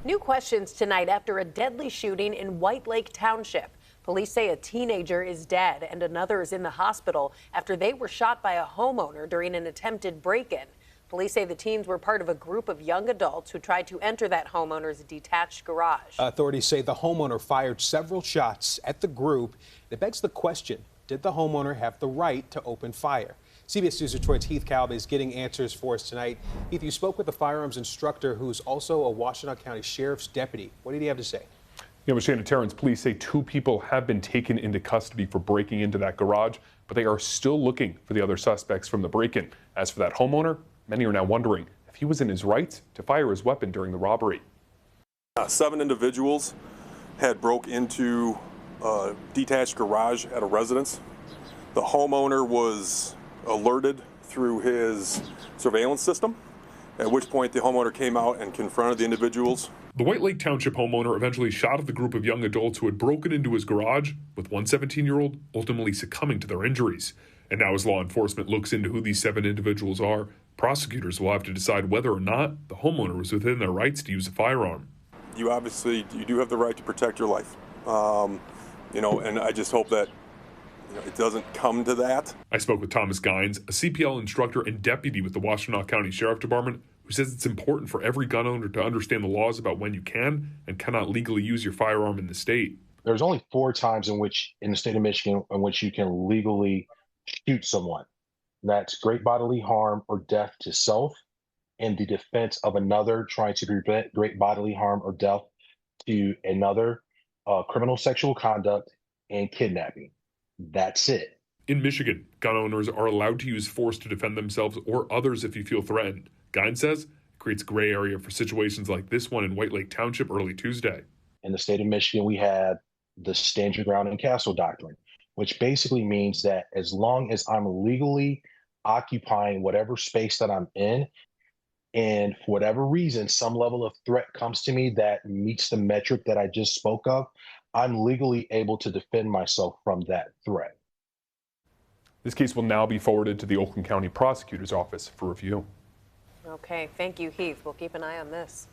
New questions tonight after a deadly shooting in White Lake Township. Police say a teenager is dead and another is in the hospital after they were shot by a homeowner during an attempted break-in. Police say the teens were part of a group of young adults who tried to enter that homeowner's detached garage. Authorities say the homeowner fired several shots at the group. It begs the question, did the homeowner have the right to open fire? CBS News Detroit's Heath Kalb is getting answers for us tonight. Heath, you spoke with a firearms instructor who's also a Washtenaw County Sheriff's deputy. What did he have to say? Yeah, with Shannon Terrence, police say 2 people have been taken into custody for breaking into that garage, but they are still looking for the other suspects from the break-in. As for that homeowner, many are now wondering if he was in his rights to fire his weapon during the robbery. 7 individuals had broke into a detached garage at a residence. The homeowner was alerted through his surveillance system, at which point the homeowner came out and confronted the individuals. The White Lake Township homeowner eventually shot at the group of young adults who had broken into his garage, with one 17-year-old ultimately succumbing to their injuries. And now as law enforcement looks into who these 7 individuals are, prosecutors will have to decide whether or not the homeowner was within their rights to use a firearm. You do have the right to protect your life. And I just hope that it doesn't come to that. I spoke with Thomas Gines, a CPL instructor and deputy with the Washtenaw County Sheriff Department, who says it's important for every gun owner to understand the laws about when you can and cannot legally use your firearm in the state. There's only 4 times in the state of Michigan in which you can legally shoot someone. That's great bodily harm or death to self, and the defense of another, trying to prevent great bodily harm or death to another, criminal sexual conduct, and kidnapping. That's it. In Michigan, gun owners are allowed to use force to defend themselves or others if you feel threatened. Gines says it creates a gray area for situations like this one in White Lake Township early Tuesday. In the state of Michigan, we had the stand your ground and castle doctrine, which basically means that as long as I'm legally occupying whatever space that I'm in, and for whatever reason, some level of threat comes to me that meets the metric that I just spoke of, I'm legally able to defend myself from that threat. This case will now be forwarded to the Oakland County Prosecutor's Office for review. Okay, thank you, Heath. We'll keep an eye on this.